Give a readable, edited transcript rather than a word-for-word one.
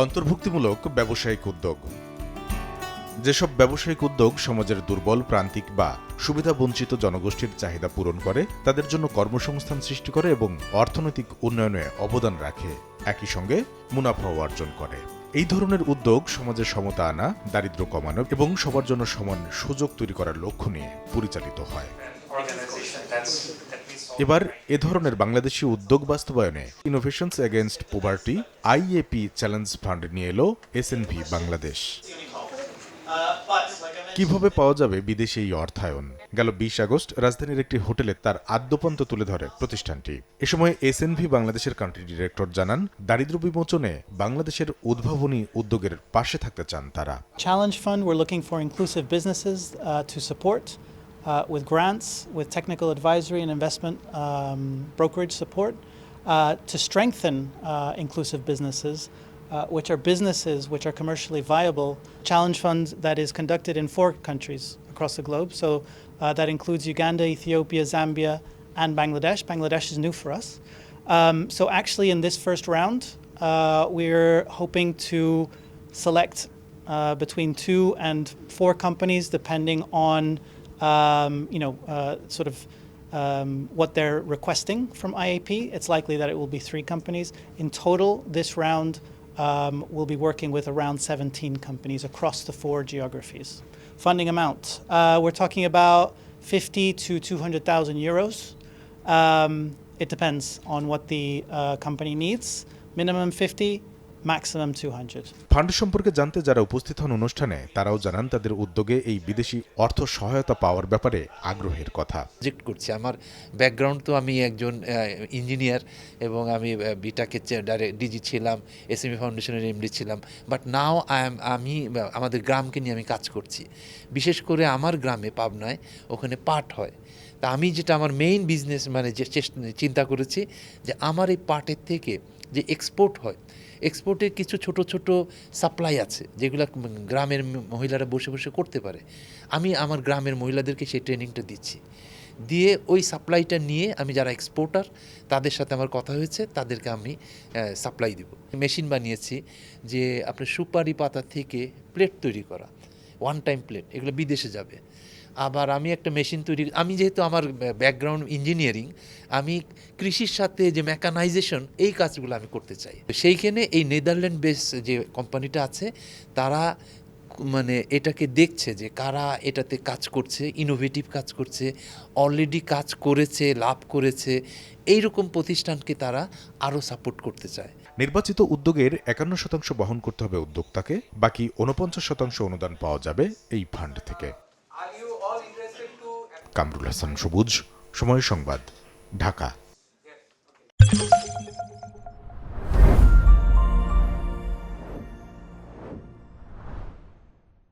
অন্তর্ভুক্তিমূলক ব্যবসায়িক উদ্যোগ। যেসব ব্যবসায়িক উদ্যোগ সমাজের দুর্বল, প্রান্তিক বা সুবিধাবঞ্চিত জনগোষ্ঠীর চাহিদা পূরণ করে, তাদের জন্য কর্মসংস্থান সৃষ্টি করে এবং অর্থনৈতিক উন্নয়নে অবদান রাখে, একই সঙ্গে মুনাফাও অর্জন করে। এই ধরনের উদ্যোগ সমাজে সমতা আনা, দারিদ্র্য কমানো এবং সবার জন্য সমান সুযোগ তৈরি করার লক্ষ্য নিয়ে পরিচালিত হয়। এবার এ ধরনের বাংলাদেশি উদ্যোগ বাস্তবায়নে innovations against poverty IAP challenge fund নিয়ে এলো SNV বাংলাদেশ। কিভাবে পাওয়া যাবে বিদেশি এই অর্থায়ন? গেল 20 আগস্ট রাজধানীর একটি হোটেলে তার আদ্যপন্ত তুলে ধরে প্রতিষ্ঠানটি। এ সময় SNV বাংলাদেশের কান্ট্রি ডিরেক্টর জানান, দারিদ্র্য বিমোচনে বাংলাদেশের উদ্ভাবনী উদ্যোগের পাশে থাকতে চান তারা। Challenge Fund, we're looking for inclusive businesses to support with grants, with technical advisory and investment brokerage support to strengthen inclusive businesses. Which are businesses which are commercially viable. Challenge Fund that is conducted in 4 countries across the globe. So that includes Uganda, Ethiopia, Zambia, and Bangladesh. Bangladesh is new for us. So actually in this first round, we're hoping to select between 2 and 4 companies depending on what they're requesting from IAP. It's likely that it will be 3 companies. In total, this round we'll be working with around 17 companies across the 4 geographies. Funding amount, we're talking about 50 to 200,000 euros. It depends on what the company needs. Minimum 50, maximum 200. Fund সম্পর্কে জানতে যারা উপস্থিত হন অনুষ্ঠানে, তারাও জানান তাদের উদ্যোগে এই বিদেশি অর্থ সহায়তা পাওয়ার ব্যাপারে আগ্রহের কথা। প্রজেক্ট করছি, আমার ব্যাকগ্রাউন্ড তো আমি একজন ইঞ্জিনিয়ার এবং আমি বিটাকে ডিজি ছিলাম, SME ফাউন্ডেশনের MD ছিলাম, বাট নাও আমি আমাদের গ্রামকে নিয়ে আমি কাজ করছি। বিশেষ করে আমার গ্রামে পাবনায় ওখানে পাট হয়। তা আমি যেটা আমার মেইন বিজনেস যে চিন্তা করেছি যে আমার এই পাটের থেকে যে এক্সপোর্ট হয়, এক্সপোর্টের কিছু ছোট ছোট সাপ্লাই আছে যেগুলো গ্রামের মহিলারা বসে বসে করতে পারে। আমি আমার গ্রামের মহিলাদেরকে সেই ট্রেনিংটা দিচ্ছি, দিয়ে ওই সাপ্লাইটা নিয়ে আমি যারা এক্সপোর্টার তাদের সাথে আমার কথা হয়েছে, তাদেরকে আমি সাপ্লাই দেব। মেশিন বানিয়েছি যে আপনার সুপারি পাতা থেকে প্লেট তৈরি করা, ওয়ান টাইম প্লেট, এগুলো বিদেশে যাবে। আবার আমি একটা মেশিন তৈরি, আমি যেহেতু আমার ব্যাকগ্রাউন্ড ইঞ্জিনিয়ারিং, আমি কৃষির সাথে যে মেকানাইজেশন এই কাজগুলো আমি করতে চাই। সেইখানে এই নেদারল্যান্ড বেস যে কোম্পানিটা আছে তারা এটাকে দেখছে যে কারা এটাতে কাজ করছে, ইনোভেটিভ কাজ করছে, অলরেডি কাজ করেছে, লাভ করেছে, এইরকম প্রতিষ্ঠানকে তারা আরও সাপোর্ট করতে চায়। নির্বাচিত উদ্যোগের 51% বহন করতে হবে উদ্যোক্তাকে, বাকি 49% অনুদান পাওয়া যাবে এই ফান্ড থেকে। কামরুল হাসান সবুজ, সময় সংবাদ, ঢাকা।